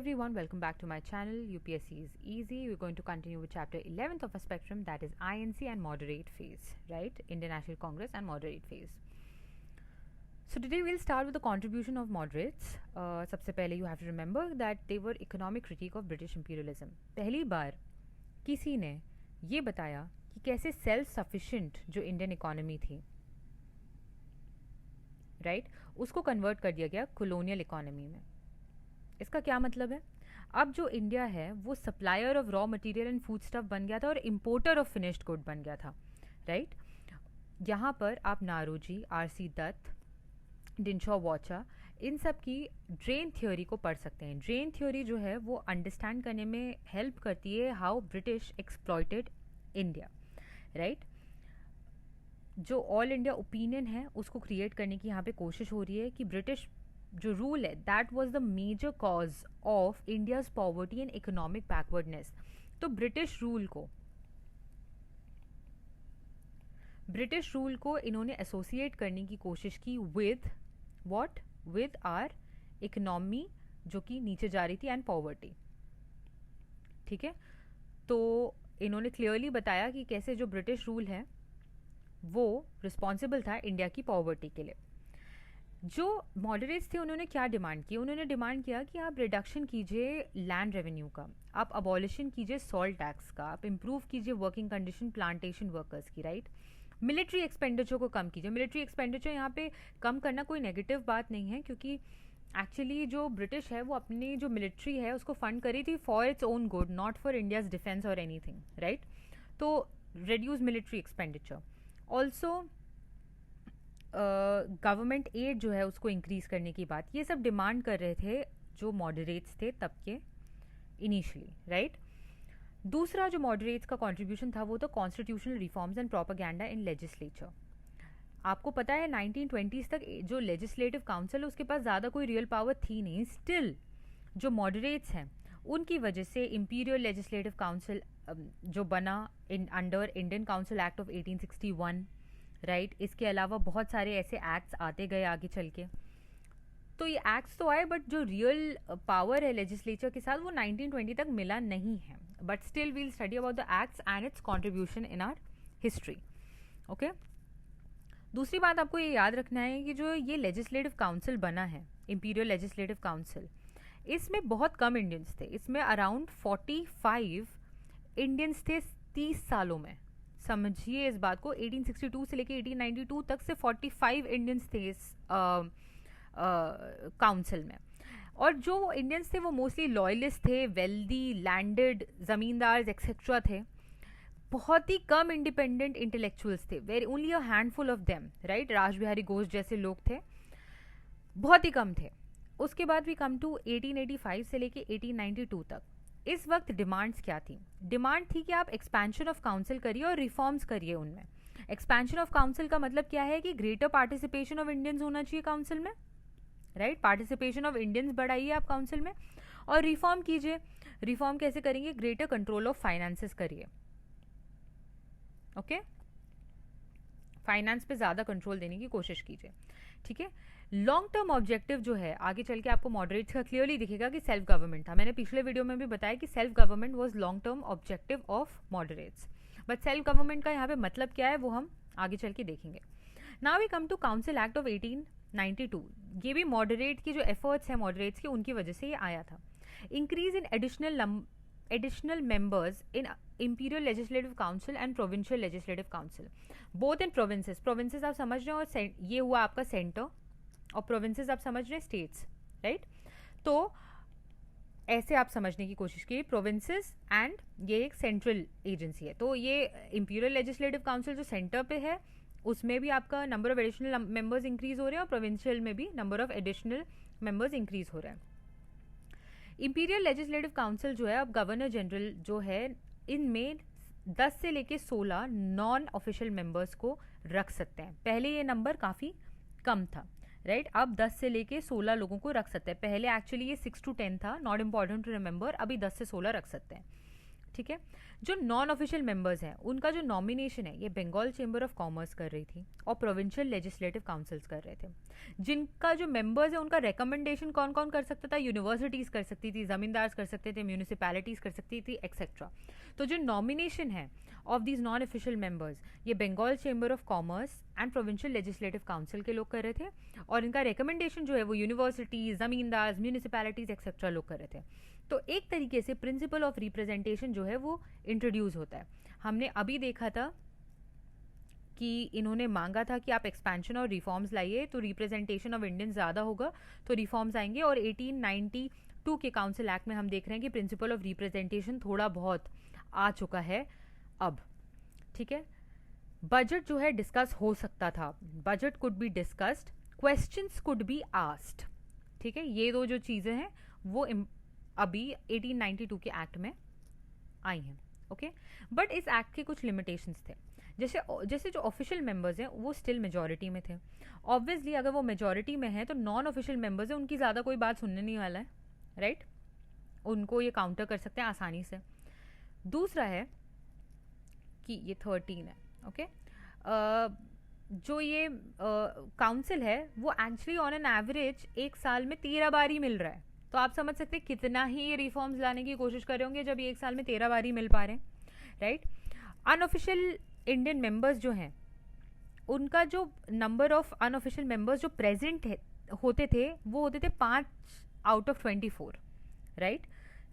Everyone, welcome back to my channel. UPSC is easy. We're going to continue with chapter 11th of a spectrum, that is INC and moderate phase, right? Indian National Congress and moderate phase. So today we'll start with the contribution of moderates. सबसे पहले you have to remember that they were economic critique of British imperialism. पहली बार किसी ने ये बताया कि कैसे self sufficient जो इंडियन इकोनॉमी थी, राइट, उसको कन्वर्ट कर दिया गया कॉलोनियल इकोनॉमी में. इसका क्या मतलब है? अब जो इंडिया है वो supplier of raw material and food stuff बन गया था और इम्पोर्टर ऑफ फिनिश्ड गुड बन गया था, राइट. यहाँ पर आप नारोजी, आर.सी. दत्त, डिनशॉ वॉचा, इन सब की ड्रेन थ्योरी को पढ़ सकते हैं. ड्रेन थ्योरी जो है वो अंडरस्टैंड करने में हेल्प करती है how British exploited India, right. जो ऑल इंडिया ओपिनियन है उसको क्रिएट करने की यहाँ पे कोशिश हो रही है कि ब्रिटिश जो रूल है that was the major cause of India's poverty and economic backwardness. तो ब्रिटिश रूल को इन्होंने एसोसिएट करने की कोशिश की with what, with our economy जो कि नीचे जा रही थी एंड पॉवर्टी. ठीक है, तो इन्होंने क्लियरली बताया कि कैसे जो ब्रिटिश रूल है वो रिस्पॉन्सिबल था इंडिया की पॉवर्टी के लिए. जो मॉडरेट्स थे उन्होंने क्या डिमांड की? उन्होंने डिमांड किया कि आप रिडक्शन कीजिए लैंड रेवेन्यू का, आप अबॉलिशन कीजिए सॉल्ट टैक्स का, आप इम्प्रूव कीजिए वर्किंग कंडीशन प्लांटेशन वर्कर्स की, राइट. मिलिट्री एक्सपेंडिचर को कम कीजिए. मिलिट्री एक्सपेंडिचर यहाँ पे कम करना कोई नेगेटिव बात नहीं है, क्योंकि एक्चुअली जो ब्रिटिश है वो अपनी जो मिलिट्री है उसको फंड करी थी for its own good, not for India's defence और एनीथिंग, राइट. तो reduce military expenditure. Also government aid जो है उसको इंक्रीज करने की बात, ये सब डिमांड कर रहे थे जो मॉडरेट्स थे तब के इनिशियली, राइट. दूसरा जो मॉडरेट्स का कंट्रीब्यूशन था वो तो constitutional reforms and propaganda in legislature. आपको पता है 1920s तक जो लेजिस्लेटिव काउंसिल है उसके पास ज़्यादा कोई रियल पावर थी नहीं. स्टिल जो मॉडरेट्स हैं उनकी वजह से इंपीरियल लेजिस्लेटिव काउंसिल जो बना in under Indian council act of 1861, right. इसके अलावा बहुत सारे ऐसे एक्ट्स आते गए आगे चल के. तो ये एक्ट्स तो आए बट जो रियल पावर है लेजिस्लेचर के साथ वो 1920 तक मिला नहीं है. But still we'll study about the acts and its contribution in our history. Okay, दूसरी बात आपको ये याद रखना है कि जो ये लेजिस्लेटिव काउंसिल बना है, इंपीरियल लेजिस्लेटिव काउंसिल, इसमें बहुत कम इंडियंस थे. इसमें अराउंड 45 इंडियंस थे 30 सालों में. समझिए इस बात को, 1862 से लेके 1892 तक से 45 इंडियंस थे इस काउंसिल में. और जो इंडियंस थे वो मोस्टली लॉयलिस्ट थे, वेल्दी, लैंडेड, जमींदार एक्सेट्रा थे. बहुत ही कम इंडिपेंडेंट इंटेलेक्चुअल्स थे, very only a handful of them, right. Rashbehari Ghosh जैसे लोग थे, बहुत ही कम थे. उसके बाद भी कम टू 1885 से लेके 1892 तक. इस वक्त डिमांड्स क्या थी? डिमांड थी कि आप एक्सपेंशन ऑफ काउंसिल करिए और रिफॉर्म्स करिए उनमें. एक्सपेंशन ऑफ काउंसिल का मतलब क्या है कि ग्रेटर पार्टिसिपेशन ऑफ इंडियंस होना चाहिए काउंसिल में, राइट. पार्टिसिपेशन ऑफ इंडियंस बढ़ाइए आप काउंसिल में, और रिफॉर्म कीजिए. रिफॉर्म कैसे करेंगे? ग्रेटर कंट्रोल ऑफ फाइनेंसेस करिए. ओके, फाइनेंस पे ज़्यादा कंट्रोल देने की कोशिश कीजिए. ठीक है. लॉन्ग टर्म ऑब्जेक्टिव जो है आगे चल के आपको मॉडरेट्स का क्लियरली दिखेगा कि सेल्फ गवर्नमेंट था. मैंने पिछले वीडियो में भी बताया कि self government was long term objective of moderates. But self government का यहाँ पे मतलब क्या है वो हम आगे चल के देखेंगे. Now we come to council act of 1892. ये भी मॉडरेट की जो एफर्ट्स हैं मॉडरेट्स की उनकी वजह से ये आया था. Increase in additional members in imperial legislative council and provincial legislative council, both in provinces आप समझ रहे हो, और ये हुआ आपका सेंटर, और प्रोविंसेस आप समझ रहे हैं स्टेट्स, राइट. तो ऐसे आप समझने की कोशिश की, प्रोविंसेस एंड ये एक सेंट्रल एजेंसी है. तो ये इंपीरियल लेजिस्लेटिव काउंसिल जो सेंटर पे है उसमें भी आपका number of additional members increase हो रहे हैं और प्रोविंशियल में भी number of additional members increase हो रहे हैं. इंपीरियल लेजिस्लेटिव काउंसिल जो है, अब गवर्नर जनरल जो है, इनमें 10 से लेके 16 नॉन ऑफिशियल मेंबर्स को रख सकते हैं. पहले ये नंबर काफ़ी कम था, राइट. अब 10 से लेके 16 लोगों को रख सकते हैं. पहले एक्चुअली ये 6 to 10 था, नॉट इम्पॉर्टेंट टू रिमेंबर. अभी 10 से 16 रख सकते हैं, ठीक है। जो नॉन ऑफिशियल मेंबर्स हैं उनका जो नॉमिनेशन है ये बंगाल चेंबर ऑफ कॉमर्स कर रही थी और प्रोविंशियल लेजिस्लेटिव काउंसिल्स कर रहे थे। जिनका जो मेंबर्स है उनका रिकमेंडेशन कौन कौन कर सकता था, यूनिवर्सिटीज कर सकती थी, जमींदार्स कर सकते थे, म्यूनिसिपैलिटीज कर सकती थी, एक्सेट्रा। तो जो नॉमिनेशन है of these non official members ये Bengal chamber of commerce and provincial legislative council के लोग कर रहे थे, और इनका रिकमेंडेशन जो है वो यूनिवर्सिटीज, जमींदार्स, म्यूनिसिपैलिटीज एक्सेट्रा लोग कर रहे थे। तो एक तरीके से प्रिंसिपल ऑफ रिप्रेजेंटेशन जो है वो इंट्रोड्यूस होता है। हमने अभी देखा था कि इन्होंने मांगा था कि आप एक्सपेंशन और रिफॉर्म्स लाइए तो रिप्रेजेंटेशन ऑफ इंडियन ज़्यादा होगा, तो रिफॉर्म्स आएंगे। और 1892 के काउंसिल एक्ट में हम देख रहे हैं कि प्रिंसिपल ऑफ रिप्रेजेंटेशन थोड़ा बहुत आ चुका है अब, ठीक है। बजट जो है डिस्कस हो सकता था, budget could be discussed, questions could be asked, ठीक है। ये दो जो चीज़ें हैं वो अभी 1892 के एक्ट में आई हैं, ओके। बट इस एक्ट के कुछ लिमिटेशंस थे। जैसे जो ऑफिशियल मेंबर्स हैं वो स्टिल मेजॉरिटी में थे। ऑब्वियसली अगर वो मेजॉरिटी में है तो नॉन ऑफिशियल मेंबर्स हैं उनकी ज़्यादा कोई बात सुनने नहीं वाला है, राइट। उनको ये काउंटर कर सकते हैं आसानी से। दूसरा है कि ये 13 है, ओके। जो ये काउंसिल है वो एक्चुअली ऑन एन एवरेज एक साल में 13 बार ही मिल रहा है। तो आप समझ सकते हैं कितना ही ये रिफॉर्म्स लाने की कोशिश कर रहे होंगे जब ये एक साल में 13 बार ही मिल पा रहे हैं, राइट। अनऑफिशियल इंडियन मेंबर्स जो हैं उनका जो नंबर ऑफ अनऑफिशियल मेंबर्स जो प्रेजेंट होते थे वो होते थे 5 आउट ऑफ 24, राइट।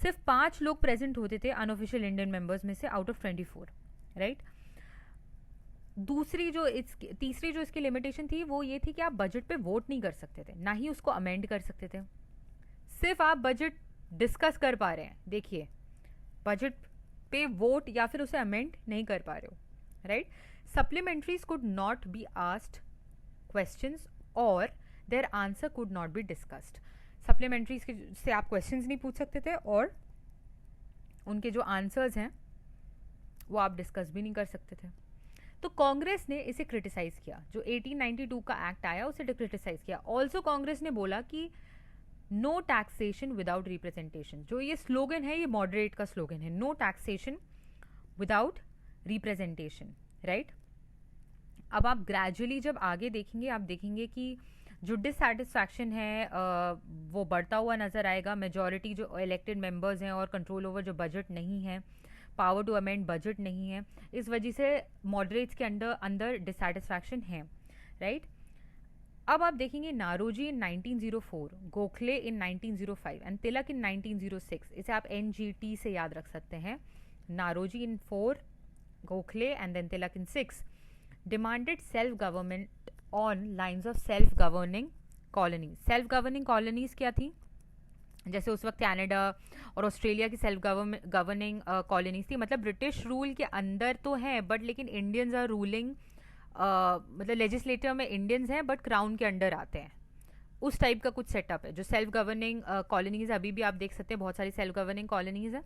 सिर्फ 5 लोग प्रेजेंट होते थे अनऑफिशियल इंडियन मेंबर्स में से आउट ऑफ 24, राइट। तीसरी जो इसकी लिमिटेशन थी वो ये थी कि आप बजट पे वोट नहीं कर सकते थे, ना ही उसको अमेंड कर सकते थे। सिर्फ आप बजट डिस्कस कर पा रहे हैं, देखिए बजट पे वोट या फिर उसे अमेंड नहीं कर पा रहे हो, right. Supplementaries could not be asked questions और their answer could not be discussed. Supplementaries से आप क्वेश्चंस नहीं पूछ सकते थे और उनके जो आंसर्स हैं वो आप डिस्कस भी नहीं कर सकते थे। तो कांग्रेस ने इसे क्रिटिसाइज किया, जो 1892 का एक्ट आया उसे क्रिटिसाइज किया। ऑल्सो कांग्रेस ने बोला कि नो टैक्सेशन विदाउट रिप्रेजेंटेशन, जो ये स्लोगन है ये मॉडरेट का स्लोगन है, no taxation without representation, right. अब आप ग्रेजुअली जब आगे देखेंगे आप देखेंगे कि जो डिससेटिस्फैक्शन है वो बढ़ता हुआ नजर आएगा। मेजॉरिटी जो इलेक्टेड मेंबर्स हैं और कंट्रोल ओवर जो बजट नहीं है, पावर टू अमेंड बजट नहीं है, इस वजह से मॉडरेट्स के अंदर डिससेटिस्फैक्शन है, राइट। अब आप देखेंगे Naoroji in 1904, Gokhale in 1905 and Tilak in 1906। इसे आप NGT से याद रख सकते हैं। Naoroji in 4, Gokhale and then Tilak in 6 demanded self government on lines of self governing colonies. Self governing colonies क्या थी? जैसे उस वक्त कनाडा और ऑस्ट्रेलिया की सेल्फ गवर्निंग कॉलोनीज थी, मतलब ब्रिटिश रूल के अंदर तो है बट लेकिन इंडियंस आर रूलिंग, मतलब लेजिस्लेटर में इंडियंस हैं बट क्राउन के अंडर आते हैं, उस टाइप का कुछ सेटअप है। जो सेल्फ गवर्निंग कॉलोनीज अभी भी आप देख सकते हैं, बहुत सारी सेल्फ गवर्निंग कॉलोनीज है,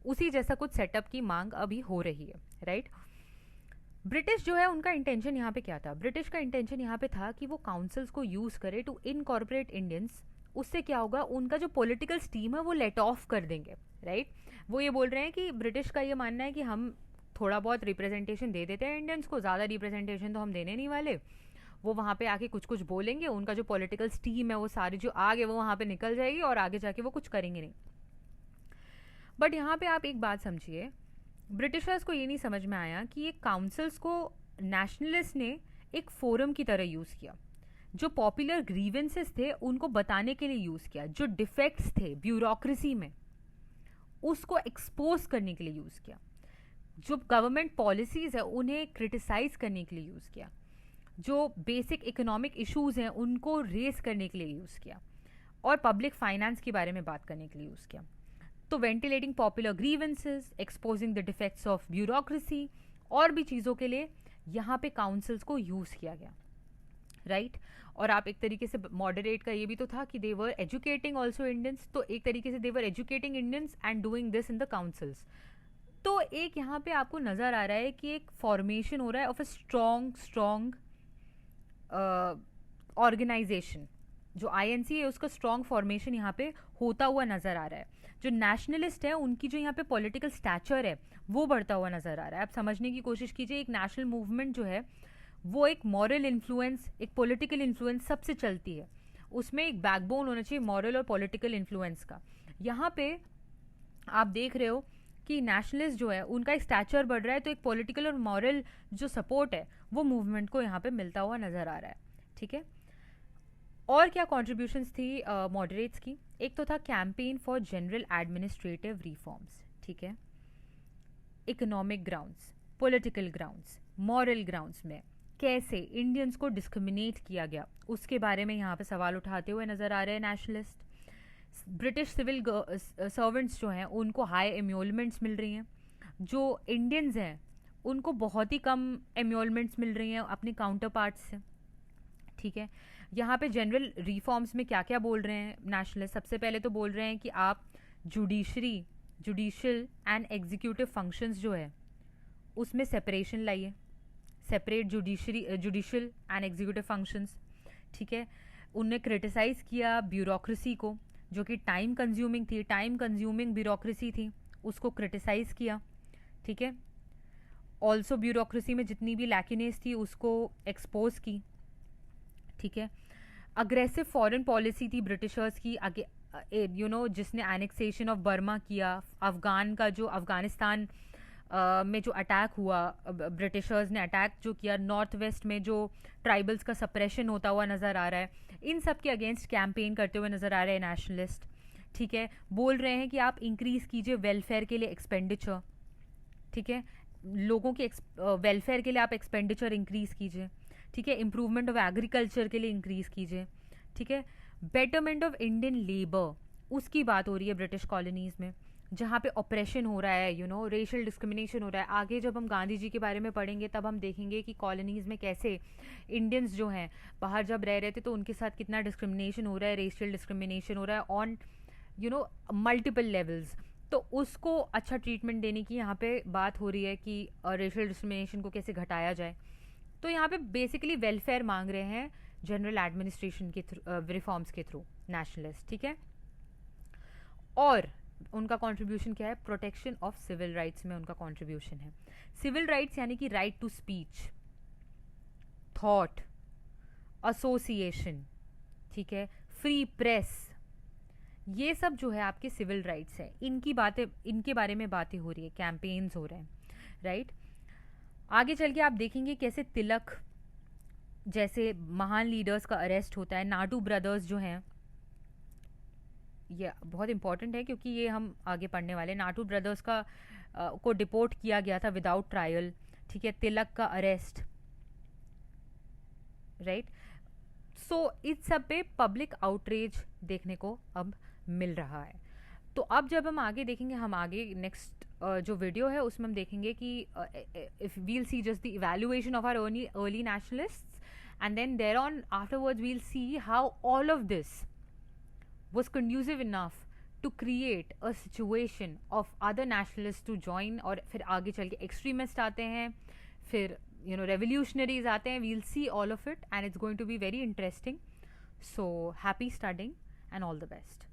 उसी जैसा कुछ सेटअप की मांग अभी हो रही है, राइट। ब्रिटिश जो है उनका इंटेंशन यहाँ पे क्या था? ब्रिटिश का इंटेंशन यहाँ पे था कि वो काउंसिल्स को यूज करे टू इनकॉर्पोरेट इंडियंस। उससे क्या होगा, उनका जो पॉलिटिकल स्टीम है वो लेट ऑफ कर देंगे, राइट। वो ये बोल रहे हैं कि ब्रिटिश का ये मानना है कि हम थोड़ा बहुत रिप्रेजेंटेशन दे देते हैं इंडियंस को, ज़्यादा रिप्रेजेंटेशन तो हम देने नहीं वाले। वो वहाँ पे आके कुछ कुछ बोलेंगे, उनका जो पॉलिटिकल स्टीम है वो सारी जो आगे वो वहाँ पे निकल जाएगी और आगे जाके वो कुछ करेंगे नहीं। बट यहाँ पे आप एक बात समझिए, ब्रिटिशर्स को ये नहीं समझ में आया कि ये काउंसिल्स को नेशनलिस्ट ने एक फोरम की तरह यूज़ किया। जो पॉपुलर ग्रीवेंसेस थे उनको बताने के लिए यूज़ किया, जो डिफेक्ट्स थे ब्यूरोक्रेसी में उसको एक्सपोज करने के लिए यूज़ किया, जो गवर्नमेंट पॉलिसीज़ है उन्हें क्रिटिसाइज करने के लिए यूज़ किया, जो बेसिक इकोनॉमिक इश्यूज़ हैं उनको रेस करने के लिए यूज़ किया, और पब्लिक फाइनेंस के बारे में बात करने के लिए यूज़ किया। तो ventilating popular grievances, exposing the defects of bureaucracy और भी चीज़ों के लिए यहाँ पे काउंसिल्स को यूज़ किया गया, राइट। और आप एक तरीके से मॉडरेट का ये भी तो था कि they were educating also Indians, तो एक तरीके से they were educating Indians and doing this in the councils. तो एक यहाँ पे आपको नज़र आ रहा है कि एक फॉर्मेशन हो रहा है ऑफ अ स्ट्रॉन्ग ऑर्गेनाइजेशन। जो INC है उसका स्ट्रॉन्ग फॉर्मेशन यहाँ पे होता हुआ नज़र आ रहा है। जो नेशनलिस्ट है उनकी जो यहाँ पे पॉलिटिकल स्टैचर है वो बढ़ता हुआ नजर आ रहा है। आप समझने की कोशिश कीजिए, एक नेशनल मूवमेंट जो है वो एक मॉरल इन्फ्लुएंस, एक पॉलिटिकल इन्फ्लुएंस सबसे चलती है, उसमें एक बैकबोन होना चाहिए मॉरल और पॉलिटिकल इन्फ्लुएंस का। यहाँ पे आप देख रहे हो कि नेशनलिस्ट जो है उनका एक स्टैचर बढ़ रहा है, तो एक पॉलिटिकल और मॉरल जो सपोर्ट है वो मूवमेंट को यहाँ पे मिलता हुआ नजर आ रहा है। ठीक है, और क्या कॉन्ट्रीब्यूशंस थी मॉडरेट्स की? एक तो था campaign for general administrative reforms, ठीक है, economic grounds, political grounds, moral grounds में कैसे इंडियंस को डिस्क्रिमिनेट किया गया उसके बारे में यहाँ पे सवाल उठाते हुए नजर आ रहे हैं नेशनलिस्ट। ब्रिटिश सिविल सर्वेंट्स जो हैं उनको हाई एम्योलमेंट्स मिल रही हैं, जो इंडियंस हैं उनको बहुत ही कम एम्योलमेंट्स मिल रही हैं अपने काउंटर पार्ट्स से। ठीक है, यहाँ पे जनरल रिफॉर्म्स में क्या क्या बोल रहे हैं नेशनलिस्ट? सबसे पहले तो बोल रहे हैं कि आप जुडिशियल एंड एग्जीक्यूटिव फंक्शंस जो है उसमें सेपरेशन लाइए, separate judicial and executive functions. ठीक है, उनने क्रिटिसाइज किया ब्यूरोक्रेसी को जो कि टाइम कंज्यूमिंग थी, टाइम कंज्यूमिंग ब्यूरोक्रेसी थी, उसको क्रिटिसाइज किया। ठीक है, ऑल्सो ब्यूरोक्रेसी में जितनी भी लैकिनेस थी उसको एक्सपोज की। ठीक है, अग्रेसिव फॉरेन पॉलिसी थी ब्रिटिशर्स की आगे, जिसने एनेक्सेशन ऑफ बर्मा किया, अफगान का जो अफगानिस्तान में जो अटैक हुआ, ब्रिटिशर्स ने अटैक जो किया, नॉर्थ वेस्ट में जो ट्राइबल्स का सप्रेशन होता हुआ नज़र आ रहा है, इन सब के अगेंस्ट कैंपेन करते हुए नज़र आ रहे हैं नेशनलिस्ट। ठीक है, बोल रहे हैं कि आप इंक्रीज़ कीजिए वेलफेयर के लिए एक्सपेंडिचर। ठीक है, लोगों के वेलफेयर के लिए आप एक्सपेंडिचर इंक्रीज़ कीजिए। ठीक है, इम्प्रूवमेंट ऑफ एग्रीकल्चर के लिए इंक्रीज़ कीजिए। ठीक है, बेटरमेंट ऑफ इंडियन लेबर, उसकी बात हो रही है ब्रिटिश कॉलोनीज़ में जहाँ पे ऑपरेशन हो रहा है, रेशियल डिस्क्रिमिनेशन हो रहा है। आगे जब हम गांधी जी के बारे में पढ़ेंगे तब हम देखेंगे कि कॉलोनीज़ में कैसे इंडियंस जो हैं बाहर जब रह रहे थे तो उनके साथ कितना डिस्क्रिमिनेशन हो रहा है, रेशियल डिस्क्रिमिनेशन हो रहा है ऑन मल्टीपल लेवल्स। तो उसको अच्छा ट्रीटमेंट देने की यहाँ पे बात हो रही है कि रेशियल डिस्क्रिमिनेशन को कैसे घटाया जाए। तो यहाँ पे बेसिकली वेलफेयर मांग रहे हैं जनरल एडमिनिस्ट्रेशन के रिफॉर्म्स के थ्रू नेशनलिस्ट। ठीक है, और उनका कंट्रीब्यूशन क्या है? प्रोटेक्शन ऑफ सिविल राइट्स में उनका कंट्रीब्यूशन है। सिविल राइट्स यानी कि right to speech, thought, association, ठीक है, फ्री प्रेस, ये सब जो है आपके सिविल राइट्स है, इनके बारे में बातें हो रही है, कैंपेन्स हो रहे हैं, राइट। आगे चल के आप देखेंगे कैसे तिलक जैसे महान लीडर्स का अरेस्ट होता है। नाटू ब्रदर्स जो हैं, ये बहुत इंपॉर्टेंट है क्योंकि ये हम आगे पढ़ने वाले। नाटू ब्रदर्स का को डिपोर्ट किया गया था विदाउट ट्रायल। ठीक है, तिलक का अरेस्ट, राइट। सो इस सब पे पब्लिक आउटरीच देखने को अब मिल रहा है। तो अब जब हम आगे देखेंगे, हम आगे नेक्स्ट जो वीडियो है उसमें हम देखेंगे कि if we'll see just the evaluation of our early nationalists and then there on afterwards we'll see how all of this was conducive enough to create a situation of other nationalists to join, और फिर आगे चल के extremists आते हैं, फिर revolutionaries आते हैं। we'll see all of it and it's going to be very interesting. So happy studying and all the best.